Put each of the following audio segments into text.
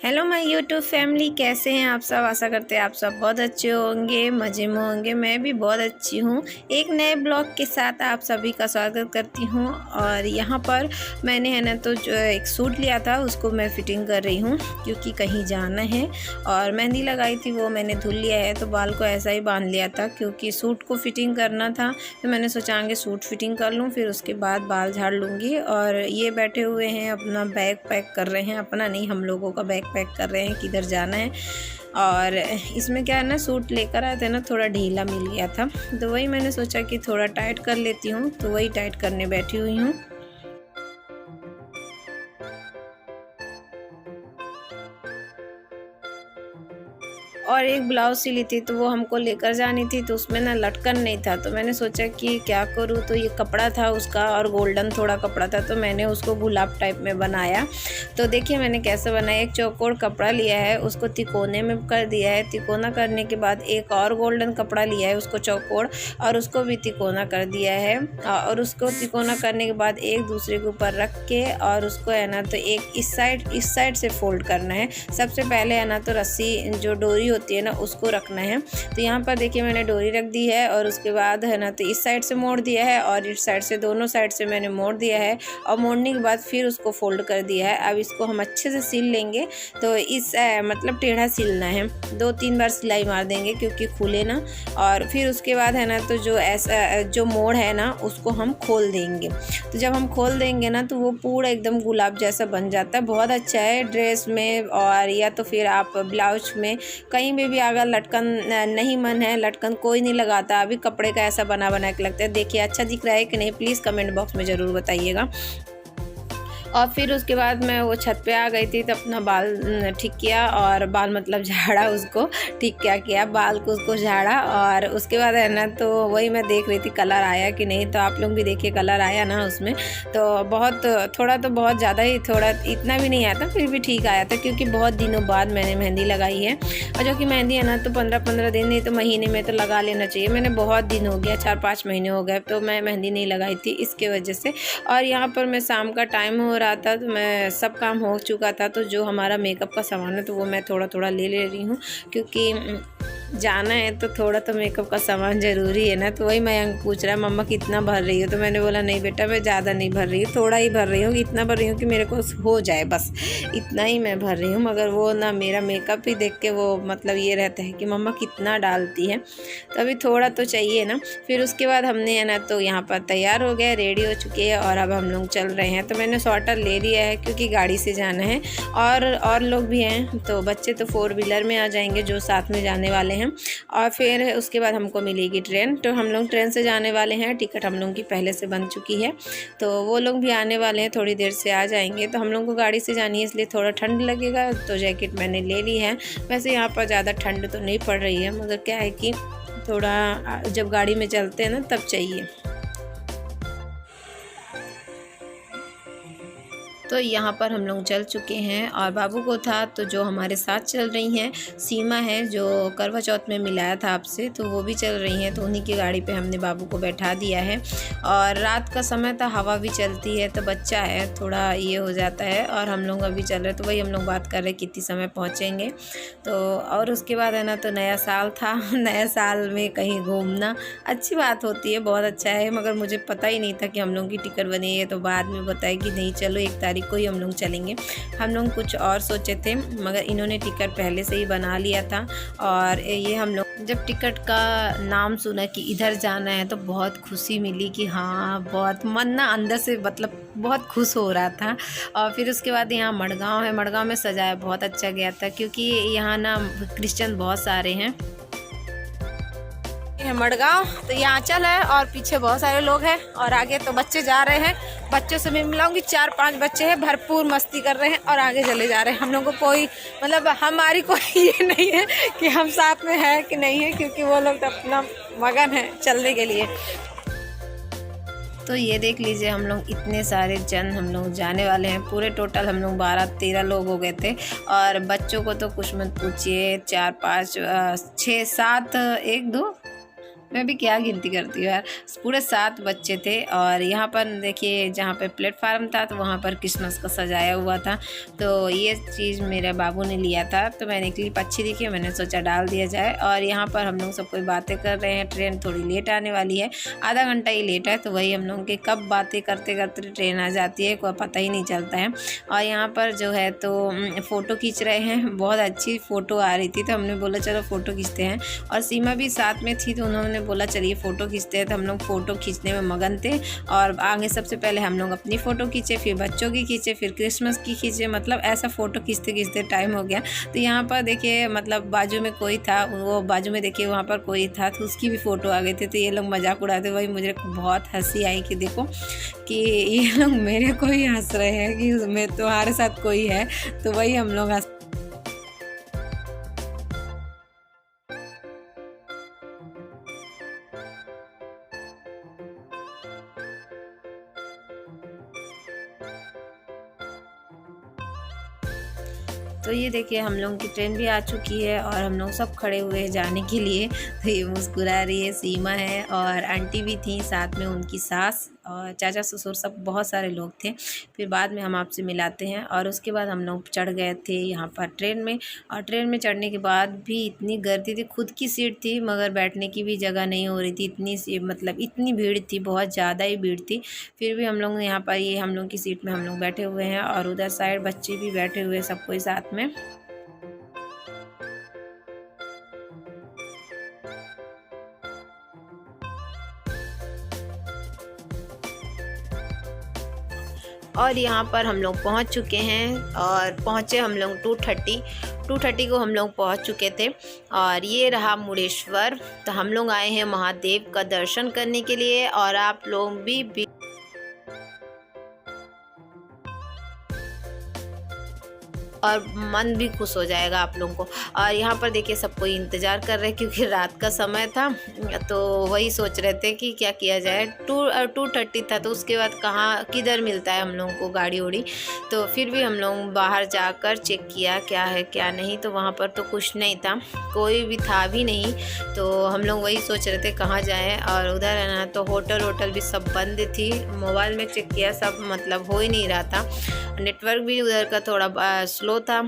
Hello my YouTube family, कैसे हैं आप सब। आशा करते हैं आप सब बहुत अच्छे होंगे, मज़े में होंगे। मैं भी बहुत अच्छी हूँ। एक नए ब्लॉग के साथ आप सभी का स्वागत करती हूँ। और यहाँ पर मैंने है ना तो जो एक सूट लिया था उसको मैं फ़िटिंग कर रही हूँ, क्योंकि कहीं जाना है। और मेहंदी लगाई थी वो मैंने धुल लिया है, तो बाल को ऐसा ही बांध लिया था क्योंकि सूट को फ़िटिंग करना था। तो मैंने सोचा आगे सूट फ़िटिंग कर लूँ, फिर उसके बाद बाल झाड़ लूँगी। और ये बैठे हुए हैं अपना बैग पैक कर रहे हैं, अपना नहीं हम लोगों का बैग पैक कर रहे हैं, किधर जाना है। और इसमें क्या है ना, सूट लेकर आए थे ना, थोड़ा ढीला मिल गया था, तो वही मैंने सोचा कि थोड़ा टाइट कर लेती हूँ, तो वही टाइट करने बैठी हुई हूँ। और एक ब्लाउज़ सिली थी, तो वो हमको लेकर जानी थी, तो उसमें ना लटकन नहीं था। तो मैंने सोचा कि क्या करूँ, तो ये कपड़ा था उसका और गोल्डन थोड़ा कपड़ा था, तो मैंने उसको गुलाब टाइप में बनाया। तो देखिए मैंने कैसे बनाया। एक चौकोर कपड़ा लिया है, उसको तिकोने में कर दिया है। तिकोना करने के बाद एक और गोल्डन कपड़ा लिया है, उसको चौकोर, और उसको भी तिकोना कर दिया है। और उसको तिकोना करने के बाद एक दूसरे के ऊपर रख के, और उसको है ना तो एक इस साइड से फोल्ड करना है। सबसे पहले है ना तो रस्सी जो डोरी होती है ना उसको रखना है। तो यहाँ पर देखिए मैंने डोरी रख दी है, और उसके बाद है ना तो इस साइड से मोड़ दिया है और इस साइड से, दोनों साइड से मैंने मोड़ दिया है। और मोड़ने के बाद फिर उसको फोल्ड कर दिया है। अब इसको हम अच्छे से सिल लेंगे। तो इस मतलब टेढ़ा सिलना है, 2-3 बार सिलाई मार देंगे क्योंकि खुले ना। और फिर उसके बाद है ना तो जो ऐसा जो मोड़ है ना उसको हम खोल देंगे। तो जब हम खोल देंगे ना तो वो पूरा एकदम गुलाब जैसा बन जाता है। बहुत अच्छा है ड्रेस में, और या तो फिर आप ब्लाउज में कहीं में भी अगर लटकन नहीं मन है, लटकन कोई नहीं लगाता, अभी कपड़े का ऐसा बना के लगता है। देखिए अच्छा दिख रहा है कि नहीं, प्लीज़ कमेंट बॉक्स में ज़रूर बताइएगा। और फिर उसके बाद मैं वो छत पे आ गई थी, तो अपना बाल ठीक किया, और बाल मतलब झाड़ा, उसको ठीक क्या किया, बाल को उसको झाड़ा। और उसके बाद है ना तो वही मैं देख रही थी कलर आया कि नहीं। तो आप लोग भी देखिए कलर आया ना उसमें। तो बहुत थोड़ा, तो बहुत ज़्यादा ही, थोड़ा इतना भी नहीं आया था, फिर भी ठीक आया था, क्योंकि बहुत दिनों बाद मैंने मेहंदी लगाई है। और जो कि मेहंदी है ना तो 15-15 दिन नहीं तो महीने में तो लगा लेना चाहिए। मैंने बहुत दिन हो गया, 4-5 महीने हो गए, तो मैं मेहंदी नहीं लगाई थी इसके वजह से। और यहाँ पर मैं शाम का टाइम हो रहा था, तो मैं सब काम हो चुका था। तो जो हमारा मेकअप का सामान है तो वो मैं थोड़ा थोड़ा ले रही हूँ, क्योंकि जाना है तो थोड़ा तो मेकअप का सामान ज़रूरी है ना। तो वही मयंक पूछ रहा है मम्मा कितना भर रही हो, तो मैंने बोला नहीं बेटा मैं ज़्यादा नहीं भर रही हूँ, थोड़ा ही भर रही हूँ, इतना भर रही हूँ कि मेरे को हो जाए, बस इतना ही मैं भर रही हूँ। मगर वो ना मेरा मेकअप ही देख के वो मतलब ये रहता है कि मम्मा कितना डालती है, तो अभी थोड़ा तो चाहिए ना। फिर उसके बाद हमने है ना तो यहाँ पर तैयार हो गए, रेडी हो चुके हैं, और अब हम लोग चल रहे हैं। तो मैंने स्वेटर ले लिया है क्योंकि गाड़ी से जाना है, और लोग भी हैं। तो बच्चे तो 4 व्हीलर में आ जाएंगे जो साथ में जाने वाले हैं। और फिर उसके बाद हमको मिलेगी ट्रेन, तो हम लोग ट्रेन से जाने वाले हैं। टिकट हम लोगों की पहले से बन चुकी है, तो वो लोग भी आने वाले हैं, थोड़ी देर से आ जाएंगे। तो हम लोग को गाड़ी से जानी है, इसलिए थोड़ा ठंड लगेगा, तो जैकेट मैंने ले ली है। वैसे यहाँ पर ज़्यादा ठंड तो नहीं पड़ रही है, मगर क्या है कि थोड़ा जब गाड़ी में चलते हैं ना तब चाहिए। तो यहाँ पर हम लोग चल चुके हैं, और बाबू को था तो जो हमारे साथ चल रही हैं, सीमा है जो करवा चौथ में मिलाया था आपसे, तो वो भी चल रही हैं। तो उन्हीं की गाड़ी पे हमने बाबू को बैठा दिया है। और रात का समय था, हवा भी चलती है, तो बच्चा है थोड़ा ये हो जाता है। और हम लोग अभी चल रहे, तो वही हम लोग बात कर रहे कितनी समय पहुँचेंगे। तो और उसके बाद है ना तो नया साल था नया साल में कहीं घूमना अच्छी बात होती है, बहुत अच्छा है। मगर मुझे पता ही नहीं था कि हम लोग की टिकट बनी है, तो बाद में बताया कि नहीं चलो 1 तारीख को ही हम लोग चलेंगे। हम लोग कुछ और सोचे थे, मगर इन्होंने टिकट पहले से ही बना लिया था। और ये हम लोग जब टिकट का नाम सुना कि इधर जाना है, तो बहुत खुशी मिली कि हाँ, बहुत मन ना अंदर से मतलब बहुत खुश हो रहा था। और फिर उसके बाद यहाँ मड़गांव है, मड़गांव में सजाया बहुत अच्छा गया था, क्योंकि यहाँ ना क्रिश्चियन बहुत सारे हैं। मड़गांव तो ये आंचल है, और पीछे बहुत सारे लोग हैं, और आगे तो बच्चे जा रहे हैं। बच्चों से भी मिलाऊंगी, 4-5 बच्चे हैं, भरपूर मस्ती कर रहे हैं और आगे चले जा रहे हैं। हम लोग को कोई मतलब हमारी कोई ये नहीं है कि हम साथ में है कि नहीं है, क्योंकि वो लोग तो अपना मगन है चलने के लिए। तो ये देख लीजिए हम लोग इतने सारे जन हम लोग जाने वाले हैं। पूरे टोटल हम लोग 12-13 लोग हो गए थे और बच्चों को तो कुछ मत पूछिए, 4 5 6 7 1 2 मैं भी क्या गिनती करती हूँ यार, पूरे 7 बच्चे थे। और यहाँ पर देखिए जहाँ पे प्लेटफार्म था तो वहाँ पर क्रिसमस का सजाया हुआ था। तो ये चीज़ मेरे बाबू ने लिया था तो मैंने क्लिप अच्छी दिखी, मैंने सोचा डाल दिया जाए। और यहाँ पर हम लोग सब कोई बातें कर रहे हैं। ट्रेन थोड़ी लेट आने वाली है, आधा घंटा ही लेट है, तो वही हम लोगों के कब बातें करते करते ट्रेन आ जाती है कोई पता ही नहीं चलता है। और यहाँ पर जो है तो फ़ोटो खींच रहे हैं, बहुत अच्छी फ़ोटो आ रही थी तो हमने बोला चलो फ़ोटो खींचते हैं। और सीमा भी साथ में थी तो उन्होंने बोला चलिए फ़ोटो खींचते हैं। तो हम लोग फ़ोटो खींचने में मगन थे और आगे सबसे पहले हम लोग अपनी फ़ोटो खींचे, फिर बच्चों की खींचे, फिर क्रिसमस की खींचे, मतलब ऐसा फ़ोटो खींचते खींचते टाइम हो गया। तो यहाँ पर देखिए मतलब बाजू में कोई था, वो बाजू में देखिए वहाँ पर कोई था तो उसकी भी फ़ोटो आ गई थी। तो ये लोग मजाक उड़ाते, वही मुझे बहुत हंसी आई कि देखो कि ये लोग मेरे को ही हंस रहे हैं कि मैं तुम्हारे साथ कोई है, तो वही हम लोग हंस। तो ये देखिए हम लोगों की ट्रेन भी आ चुकी है और हम लोग सब खड़े हुए हैं जाने के लिए। तो ये मुस्कुरा रही है, सीमा है और आंटी भी थी साथ में, उनकी सास और चाचा ससुर, सब बहुत सारे लोग थे। फिर बाद में हम आपसे मिलाते हैं। और उसके बाद हम लोग चढ़ गए थे यहाँ पर ट्रेन में। और ट्रेन में चढ़ने के बाद भी इतनी गर्दी थी, खुद की सीट थी मगर बैठने की भी जगह नहीं हो रही थी, इतनी सी मतलब इतनी भीड़ थी, बहुत ज़्यादा ही भीड़ थी। फिर भी हम लोग यहाँ पर ये हम लोग की सीट में हम लोग बैठे हुए हैं और उधर साइड बच्चे भी बैठे हुए सब कोई साथ में। और यहाँ पर हम लोग पहुँच चुके हैं और पहुँचे हम लोग 2:30 को हम लोग पहुँच चुके थे। और ये रहा मुड़ेश्वर। तो हम लोग आए हैं महादेव का दर्शन करने के लिए और आप लोग भी और मन भी खुश हो जाएगा आप लोगों को। और यहाँ पर देखिए सब कोई इंतज़ार कर रहे हैं क्योंकि रात का समय था, तो वही सोच रहे थे कि क्या किया जाए। 2:30 था तो उसके बाद कहाँ किधर मिलता है हम लोगों को गाड़ी उड़ी। तो फिर भी हम लोग बाहर जाकर चेक किया क्या है क्या नहीं, तो वहाँ पर तो कुछ नहीं था, कोई भी था भी नहीं। तो हम लोग वही सोच रहे थे कहाँ जाएँ। और उधर है ना तो होटल भी सब बंद थी। मोबाइल में चेक किया, सब मतलब हो ही नहीं रहा था, नेटवर्क भी उधर का थोड़ा स्लो था।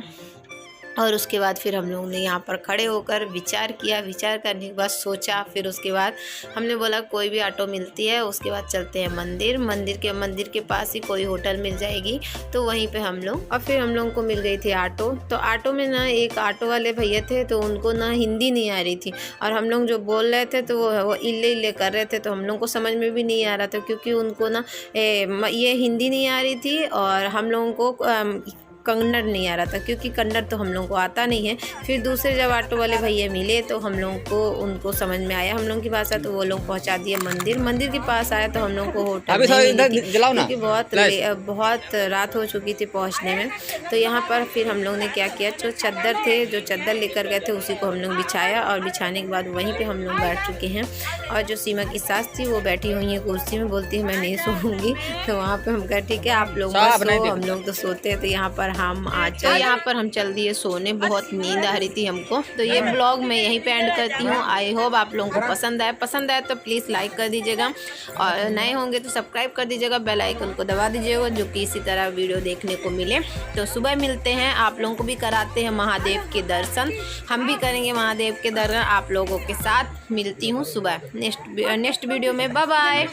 और उसके बाद फिर हम लोगों ने यहाँ पर खड़े होकर विचार किया। विचार करने के बाद सोचा, फिर उसके बाद हमने बोला कोई भी ऑटो मिलती है उसके बाद चलते हैं मंदिर के पास ही कोई होटल मिल जाएगी, तो वहीं पे हम लोग। और फिर हम लोगों को मिल गई थी ऑटो। तो ऑटो में ना एक ऑटो वाले भैया थे तो उनको ना हिंदी नहीं आ रही थी और हम लोग जो बोल रहे थे तो वो इल्ले कर रहे थे, तो हम लोग को समझ में भी नहीं आ रहा था क्योंकि उनको ना ये हिंदी नहीं आ रही थी और हम लोगों को कन्नड़ नहीं आ रहा था क्योंकि कन्नड़ तो हम लोगों को आता नहीं है। फिर दूसरे जब ऑटो वाले भैया मिले तो हम लोगों को उनको समझ में आया हम लोगों की भाषा, तो वो लोग पहुंचा दिए मंदिर के पास आया। तो हम लोग को होटल क्योंकि बहुत रात हो चुकी थी पहुंचने में। तो यहाँ पर फिर हम लोग ने क्या किया, जो चद्दर लेकर गए थे उसी को हम लोग बिछाया और बिछाने के बाद वहीं पर हम लोग बैठ चुके हैं। और जो सीमा की सास थी वो बैठी हुई है कुर्सी में, बोलती है मैं नहीं सोऊंगी। तो वहाँ पर हम कहा ठीक है आप लोग हम लोग तो सोते हैं। तो यहाँ पर हम चल दिए सोने, बहुत नींद आ रही थी हमको। तो ये ब्लॉग मैं यहीं पे एंड करती हूँ। आई होप आप लोगों को पसंद आए तो प्लीज़ लाइक कर दीजिएगा और नए होंगे तो सब्सक्राइब कर दीजिएगा, बेल आइकन को दबा दीजिएगा जो कि इसी तरह वीडियो देखने को मिले। तो सुबह मिलते हैं, आप लोगों को भी कराते हैं महादेव के दर्शन, हम भी करेंगे महादेव के दर्शन आप लोगों के साथ। मिलती हूँ सुबह नेक्स्ट वीडियो में। Bye bye.